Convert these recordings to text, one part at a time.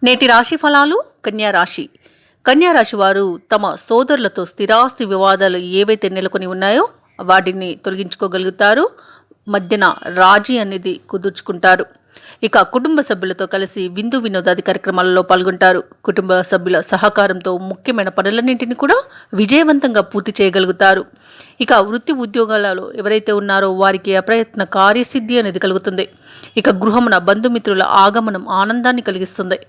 నేటి రాశి ఫలాలు. కన్యా రాశి. కన్యా రాశి వారు తమ సోదరులతో స్థిరాస్తి వివాదాలు ఏవైతే నెలకొని ఉన్నాయో వాటిని తొలగించుకోగలుగుతారు. మధ్యన రాజీ అనేది కుదుర్చుకుంటారు. ఇక కుటుంబ సభ్యులతో కలిసి విందు వినోదాది కార్యక్రమాలలో పాల్గొంటారు. కుటుంబ సభ్యుల సహకారంతో ముఖ్యమైన పనులన్నింటినీ కూడా విజయవంతంగా పూర్తి చేయగలుగుతారు. ఇక వృత్తి ఉద్యోగాలలో ఎవరైతే ఉన్నారో వారికి అప్రయత్న కార్యసిద్ధి అనేది కలుగుతుంది. ఇక గృహమున బంధుమిత్రుల ఆగమనం ఆనందాన్ని కలిగిస్తుంది.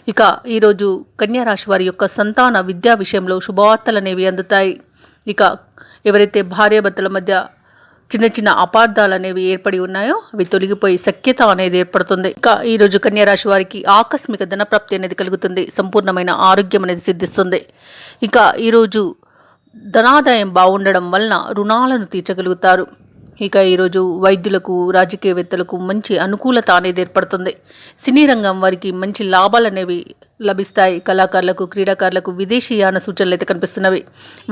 ఇక ఈరోజు కన్యా రాశి వారి యొక్క సంతాన విద్యా విషయంలో శుభవార్తలు అనేవి అందుతాయి. ఇక ఎవరైతే భార్యాభర్తల మధ్య చిన్న చిన్న అపార్థాలు అనేవి ఏర్పడి ఉన్నాయో అవి తొలగిపోయి సఖ్యత అనేది ఏర్పడుతుంది. ఇక ఈరోజు కన్యా రాశి వారికి ఆకస్మిక ధనప్రాప్తి అనేది కలుగుతుంది. సంపూర్ణమైన ఆరోగ్యం అనేది సిద్ధిస్తుంది. ఇక ఈరోజు ధనాదాయం బాగుండడం వలన రుణాలను తీర్చగలుగుతారు. ఇక ఈరోజు వైద్యులకు, రాజకీయవేత్తలకు మంచి అనుకూలత అనేది ఏర్పడుతుంది. సినీ రంగం వారికి మంచి లాభాలు అనేవి లభిస్తాయి. కళాకారులకు, క్రీడాకారులకు విదేశీయాన సూచనలు అయితే కనిపిస్తున్నవి.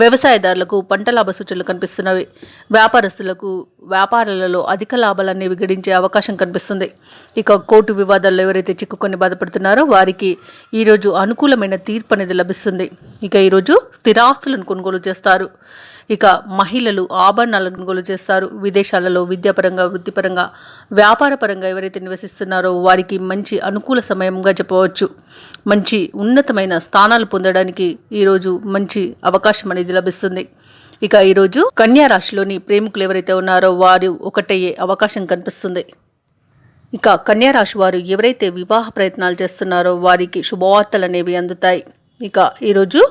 వ్యవసాయదారులకు పంట లాభ సూచనలు కనిపిస్తున్నవి. వ్యాపారస్తులకు వ్యాపారాలలో అధిక లాభాలు అనేవి గడించే అవకాశం కనిపిస్తుంది. ఇక కోర్టు వివాదాల్లో ఎవరైతే చిక్కుకొని బాధపడుతున్నారో వారికి ఈరోజు అనుకూలమైన తీర్పు అనేది లభిస్తుంది. ఇక ఈరోజు స్థిరాస్తులను కొనుగోలు చేస్తారు. ఇక మహిళలు ఆభరణాలను కొనుగోలు చేస్తారు. విదేశాలలో విద్యాపరంగా, వృత్తిపరంగా, వ్యాపారపరంగా ఎవరైతే నివసిస్తున్నారో వారికి మంచి అనుకూల సమయంగా చెప్పవచ్చు. మంచి ఉన్నతమైన స్థానాలు పొందడానికి ఈరోజు మంచి అవకాశం అనేది లభిస్తుంది. ఇక ఈరోజు కన్యా రాశిలోని ప్రేమికులు ఎవరైతే ఉన్నారో వారు ఒకటయ్యే అవకాశం కనిపిస్తుంది. ఇక కన్యా రాశి వారు ఎవరైతే వివాహ ప్రయత్నాలు చేస్తున్నారో వారికి శుభవార్తలు అనేవి అందుతాయి. ఇక ఈరోజు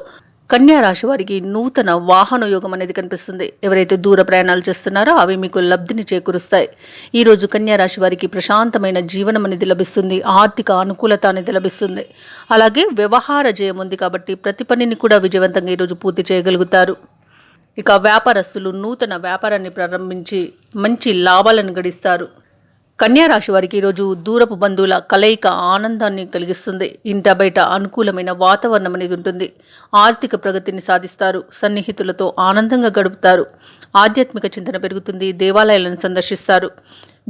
కన్యా రాశి వారికి నూతన వాహన యోగం అనేది కనిపిస్తుంది. ఎవరైతే దూర ప్రయాణాలు చేస్తున్నారో అవి మీకు లబ్ధిని చేకూరుస్తాయి. ఈరోజు కన్యా రాశి వారికి ప్రశాంతమైన జీవనం అనేది లభిస్తుంది. ఆర్థిక అనుకూలత అనేది లభిస్తుంది. అలాగే వ్యవహార జయం ఉంది కాబట్టి ప్రతి పనిని కూడా విజయవంతంగా ఈరోజు పూర్తి చేయగలుగుతారు. ఇక వ్యాపారస్తులు నూతన వ్యాపారాన్ని ప్రారంభించి మంచి లాభాలను గడిస్తారు. కన్యా రాశి వారికి ఈరోజు దూరపు బంధువుల కలయిక ఆనందాన్ని కలిగిస్తుంది. ఇంట బయట అనుకూలమైన వాతావరణం అనేది ఉంటుంది. ఆర్థిక ప్రగతిని సాధిస్తారు. సన్నిహితులతో ఆనందంగా గడుపుతారు. ఆధ్యాత్మిక చింతన పెరుగుతుంది. దేవాలయాలను సందర్శిస్తారు.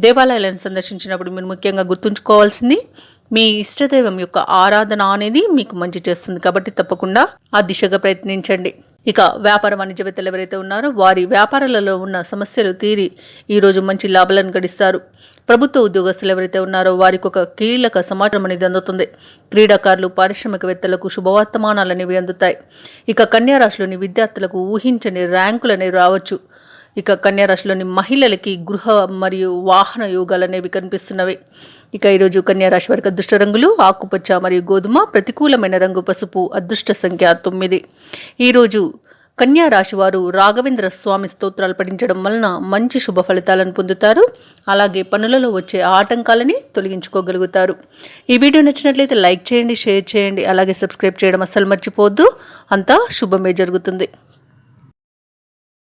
దేవాలయాలను సందర్శించినప్పుడు మీరు ముఖ్యంగా గుర్తుంచుకోవాల్సింది మీ ఇష్టదైవం యొక్క ఆరాధన అనేది మీకు మంచి చేస్తుంది. కాబట్టి తప్పకుండా ఆ దిశగా ప్రయత్నించండి. ఇక వ్యాపార వాణిజ్యవేత్తలు ఎవరైతే ఉన్నారో వారి వ్యాపారాలలో ఉన్న సమస్యలు తీరి ఈరోజు మంచి లాభాలను గడిస్తారు. ప్రభుత్వ ఉద్యోగస్తులు ఎవరైతే ఉన్నారో వారికి ఒక కీలక సమాచారం అనేది అందుతుంది. క్రీడాకారులు, పారిశ్రామికవేత్తలకు శుభవర్తమానాలు అనేవి అందుతాయి. ఇక కన్యా రాశిలోని విద్యార్థులకు ఊహించని ర్యాంకులు అనేవి రావచ్చు. ఇక కన్యా రాశిలోని మహిళలకి గృహ మరియు వాహన యోగాలు అనేవి కనిపిస్తున్నవి. ఇక ఈరోజు కన్యా రాశి వారికి అదృష్ట రంగులు ఆకుపచ్చ మరియు గోధుమ, ప్రతికూలమైన రంగు పసుపు, అదృష్ట సంఖ్య 9. ఈరోజు కన్యా రాశి వారు రాఘవేంద్ర స్వామి స్తోత్రాలు పఠించడం వలన మంచి శుభ ఫలితాలను పొందుతారు. అలాగే పనులలో వచ్చే ఆటంకాలని తొలగించుకోగలుగుతారు. ఈ వీడియో నచ్చినట్లయితే లైక్ చేయండి, షేర్ చేయండి, అలాగే సబ్స్క్రైబ్ చేయడం అస్సలు మర్చిపోవద్దు. అంతా శుభమే జరుగుతుంది.